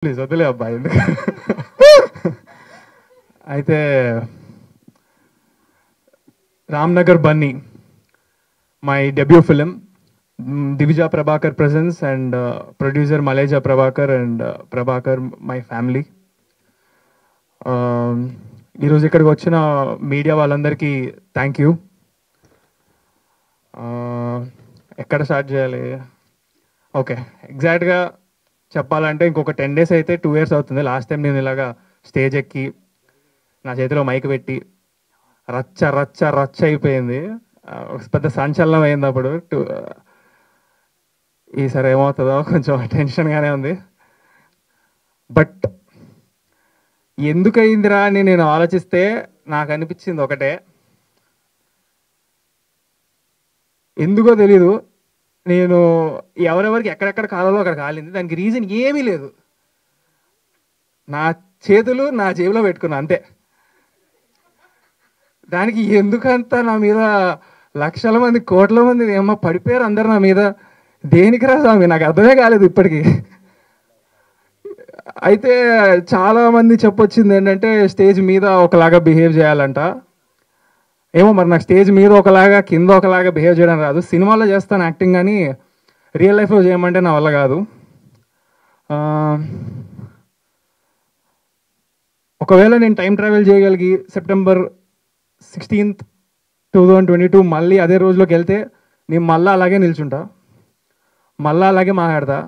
Please వదిలే అబ్బాయి ఎందుకు అయితే Ramnagar Bunny my debut film Divija Prabhakar presents and producer Maleja Prabhakar and Prabhakar my family. ఈరోజు ఇక్కడికి వచ్చిన మీడియా వాళ్ళందరికీ థ్యాంక్ యూ. ఎక్కడ స్టార్ట్ చేయాలి? ఓకే, ఎగ్జాక్ట్గా చెప్పాలంటే ఇంకొక 10 days అయితే 2 years అవుతుంది. లాస్ట్ టైం నేను ఇలాగా స్టేజ్ ఎక్కి నా చేతిలో మైక్ పెట్టి రచ్చ రచ్చ రచ్చ అయిపోయింది. ఒక పెద్ద సంచలనం అయింది అప్పుడు. ఈసారి ఏమవుతుందో కొంచెం టెన్షన్గానే ఉంది. బట్ ఎందుకు అయిందిరా అని నేను ఆలోచిస్తే నాకు అనిపించింది ఒకటే, ఎందుకో తెలీదు, నేను ఎవరెవరికి ఎక్కడెక్కడ కాలాలో అక్కడ కాలింది. దానికి రీజన్ ఏమీ లేదు. నా చేతులు నా జేబులో పెట్టుకున్నా అంతే. దానికి ఎందుకంత నా మీద లక్షల మంది కోట్ల మంది ఏమో పడిపోయారు అందరు నా మీద. దేనికి రా స్వామి, నాకు అర్థమే కాలేదు ఇప్పటికీ. అయితే చాలామంది చెప్పొచ్చింది ఏంటంటే స్టేజ్ మీద ఒకలాగా బిహేవ్ చేయాలంట. ఏమో మరి నాకు స్టేజ్ మీద ఒకలాగా కింద ఒకలాగా బిహేవ్ చేయడం రాదు. సినిమాలో చేస్తాను యాక్టింగ్, కానీ రియల్ లైఫ్లో చేయమంటే నా వల్ల కాదు. ఒకవేళ నేను టైం ట్రావెల్ చేయగలిగి September 16th 2022 మళ్ళీ అదే రోజులోకి వెళ్తే నేను మళ్ళీ అలాగే నిల్చుంటా, మళ్ళీ అలాగే మాట్లాడతా,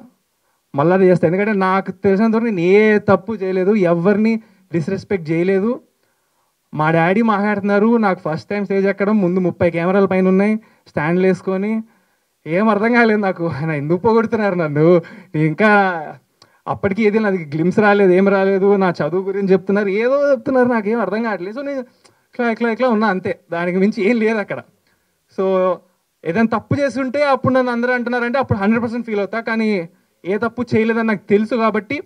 మళ్ళీ అదే చేస్తాను. ఎందుకంటే నాకు తెలిసినంతవరకు నేను ఏ తప్పు చేయలేదు, ఎవరిని డిస్రెస్పెక్ట్ చేయలేదు. మా డాడీ మాట్లాడుతున్నారు, నాకు ఫస్ట్ టైం స్టేజ్ ఎక్కడం, ముందు 30 కెమెరాల పైన ఉన్నాయి, స్టాండ్లు వేసుకొని, ఏం అర్థం కాలేదు నాకు. ఆయన ఎందుకు పోగొడుతున్నారు నన్ను. ఇంకా అప్పటికి ఏది నాది గ్లిమ్స్ రాలేదు, ఏం రాలేదు. నా చదువు గురించి చెప్తున్నారు, ఏదో చెప్తున్నారు, నాకేం అర్థం కావట్లేదు. సో నేను ఇట్లా ఉన్నా అంతే, దానికి మించి ఏం లేదు అక్కడ. సో ఏదైనా తప్పు చేస్తుంటే అప్పుడు నన్ను అందరూ అంటున్నారంటే అప్పుడు 100% ఫీల్ అవుతా. కానీ ఏ తప్పు చేయలేదని నాకు తెలుసు కాబట్టి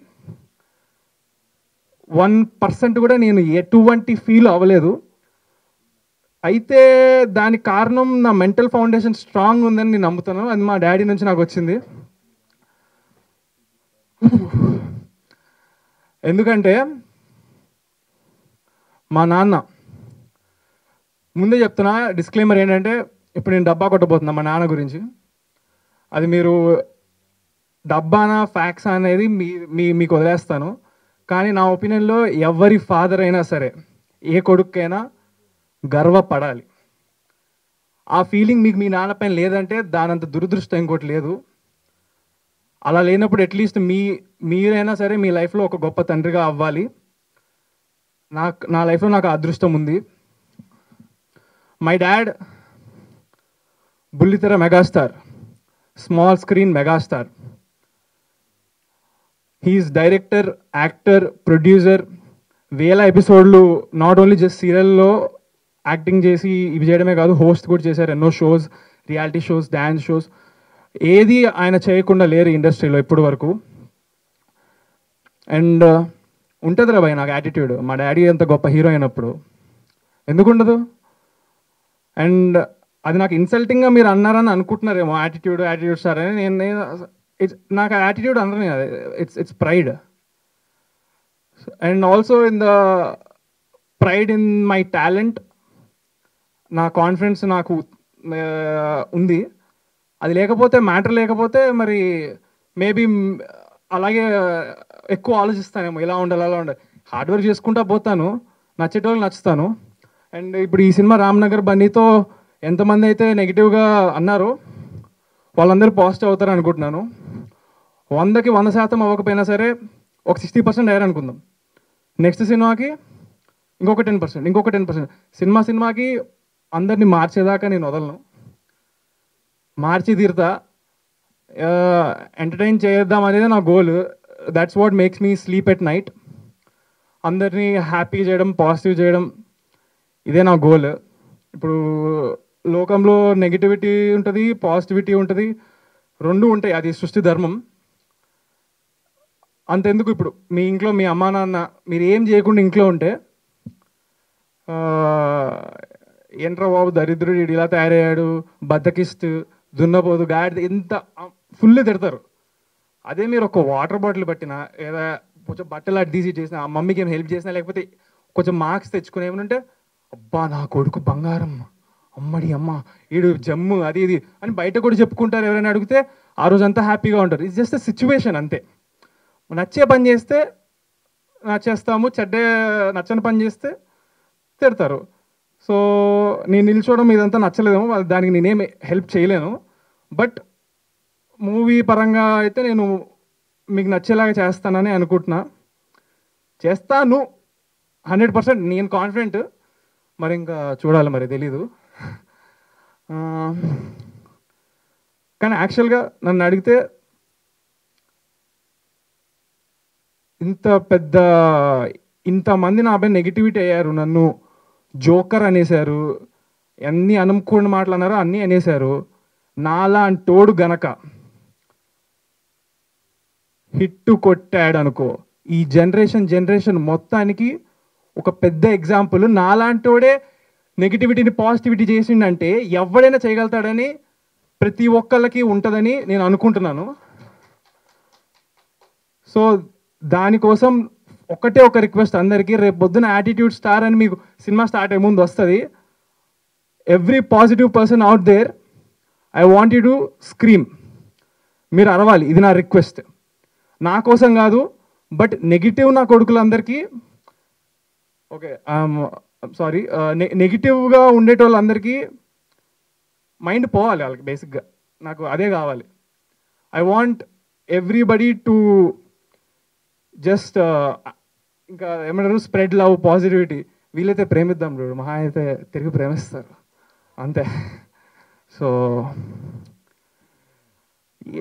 1% కూడా నేను ఎటువంటి ఫీల్ అవ్వలేదు. అయితే దానికి కారణం నా మెంటల్ ఫౌండేషన్ స్ట్రాంగ్ ఉందని నేను నమ్ముతాను. అది మా డాడీ నుంచి నాకు వచ్చింది. ఎందుకంటే మా నాన్న, ముందే చెప్తున్నా డిస్క్లైమర్ ఏంటంటే, ఇప్పుడు నేను డబ్బా కొట్టబోతున్నా మా నాన్న గురించి. అది మీరు డబ్బానా ఫ్యాక్స్ అనేది మీకు వదిలేస్తాను. కానీ నా ఒపీనియన్లో ఎవరి ఫాదర్ అయినా సరే, ఏ కొడుకైనా గర్వపడాలి. ఆ ఫీలింగ్ మీకు మీ నాన్న పైన లేదంటే దానంత దురదృష్టం ఇంకోటి లేదు. అలా లేనప్పుడు అట్లీస్ట్ మీరైనా సరే మీ లైఫ్లో ఒక గొప్ప తండ్రిగా అవ్వాలి. నా లైఫ్లో నాకు అదృష్టం ఉంది. మై డాడ్ బుల్లితెర megastar, small screen megastar. He's director, actor, producer. వేల ఎపిసోడ్లు నాట్ ఓన్లీ జస్ట్ సీరియల్లో యాక్టింగ్ చేసి ఇవి చేయడమే కాదు, హోస్ట్ కూడా చేశారు ఎన్నో shows, reality shows, dance shows. ఏది ఆయన చేయకుండా లేరు ఇండస్ట్రీలో ఇప్పటి వరకు. అండ్ ఉంటుంది రా భయ్ నాకు యాటిట్యూడ్. మా డాడీ ఎంత గొప్ప హీరో అయినప్పుడు ఎందుకు ఉండదు? అండ్ అది నాకు ఇన్సల్టింగ్గా మీరు అన్నారని అనుకుంటున్నారేమో, యాటిట్యూడ్ సార్ అని. నేను నాకు యాటిట్యూడ్ అందరూ it's pride. And also in the pride in my talent. నా కాన్ఫిడెన్స్ నాకు ఉంది. అది లేకపోతే, మ్యాటర్ లేకపోతే మరి మేబీ అలాగే ఎక్కువ ఆలోచిస్తానేమో, ఇలా ఉండాలి అలా ఉండాలి. హార్డ్ వర్క్ చేసుకుంటా పోతాను, నచ్చేటోళ్ళకి నచ్చుతాను. అండ్ ఇప్పుడు ఈ సినిమా రామ్నగర్ బన్నీతో ఎంతమంది అయితే నెగిటివ్గా అన్నారో వాళ్ళందరూ పాజిటివ్ అవుతారు అనుకుంటున్నాను. 100కి 100% అవ్వకపోయినా సరే ఒక 60% అయ్యారు అనుకుందాం. నెక్స్ట్ సినిమాకి ఇంకొక 10%. సినిమాకి అందరినీ మార్చేదాకా నేను వదలను, మార్చి తీరుతా. ఎంటర్టైన్ చేద్దాం అనేది నా goal. That's what makes me sleep at night. అందరినీ హ్యాపీ చేయడం, పాజిటివ్ చేయడం, ఇదే నా గోల్. ఇప్పుడు లోకంలో నెగిటివిటీ ఉంటుంది, పాజిటివిటీ ఉంటుంది, రెండు ఉంటాయి. అది సృష్టి ధర్మం. అంతెందుకు, ఇప్పుడు మీ ఇంట్లో మీ అమ్మా నాన్న మీరు ఏం చేయకుండా ఇంట్లో ఉంటే, ఏంట్రా బాబు దరిద్రుడు ఇలా తయారయ్యాడు, బద్దకిస్తూ, దున్నపోదు, గాడిద, ఇంత ఫుల్ తిడతారు. అదే మీరు ఒక వాటర్ బాటిల్ పట్టినా లేదా కొంచెం బట్టలు అటు తీసి చేసిన, ఆ మమ్మీకి ఏం హెల్ప్ చేసినా, లేకపోతే కొంచెం మార్క్స్ తెచ్చుకుని ఏమంటే అబ్బా నా కొడుకు బంగారం, అమ్మడి అమ్మ ఈడు జమ్ము అది ఇది అని బయట కూడా చెప్పుకుంటారు. ఎవరైనా అడిగితే ఆ రోజు అంతా హ్యాపీగా ఉంటారు. ఇట్స్ జస్ట్ అ సిచ్యువేషన్ అంతే. నచ్చే పని చేస్తే నచ్చేస్తాము, నచ్చని పని చేస్తే తిడతారు. సో నేను నిల్చోవడం ఇదంతా నచ్చలేదేమో, దానికి నేనేం హెల్ప్ చేయలేను. బట్ మూవీ పరంగా అయితే నేను మీకు నచ్చేలాగా చేస్తానని అనుకుంటున్నా. చేస్తాను 100%, నేను కాన్ఫిడెంట్. మరి ఇంకా చూడాలి, మరి తెలీదు. కానీ యాక్చువల్గా నన్ను అడిగితే ఇంతమంది నాపై నెగిటివిటీ అయ్యారు, నన్ను జోకర్ అనేశారు, అన్నీ అనుకోని మాటలు అన్నారో అన్నీ అనేశారు. నాలాంటోడు గనక హిట్టు కొట్టాడు అనుకో, ఈ జనరేషన్ మొత్తానికి ఒక పెద్ద ఎగ్జాంపుల్. నాలాంటోడే నెగిటివిటీని పాజిటివిటీ చేసిండంటే ఎవడైనా చేయగలుగుతాడని ప్రతి ఒక్కళ్ళకి ఉంటుందని నేను అనుకుంటున్నాను. సో దానికోసం ఒకటే ఒక రిక్వెస్ట్ అందరికీ, రేపు పొద్దున యాటిట్యూడ్ స్టార్ అని మీకు సినిమా స్టార్ట్ అయ్యే ముందు వస్తుంది. Every positive person out there, I want you to scream. మీరు అరవాలి, ఇది నా రిక్వెస్ట్. నా కోసం కాదు, బట్ నెగిటివ్ నా కొడుకులందరికీ, ఓకే సారీ, నెగిటివ్గా ఉండేటోళ్ళందరికీ మైండ్ పోవాలి వాళ్ళకి. బేసిక్గా నాకు అదే కావాలి. I want everybody to just ఇంకా ఏమంటారు, స్ప్రెడ్ లవ్, పాజిటివిటీ. వీలైతే ప్రేమిద్దాం చూడు, మహా అయితే తిరిగి ప్రేమిస్తారు అంతే. సో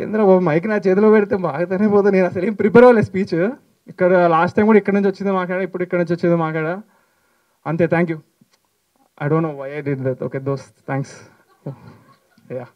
ఏంద్ర మైక్ నా చేతిలో పెడితే బాగానే పోతుంది. నేను అసలు ఏం ప్రిపేర్ అవ్వలేదు స్పీచ్. ఇక్కడ లాస్ట్ టైం కూడా ఇక్కడ నుంచి వచ్చిందో మాట్లాడా, ఇప్పుడు ఇక్కడ నుంచి వచ్చేదో మాట్లాడా అంతే. Thank you. I don't know why I did that. Okay, those, thanks. Yeah.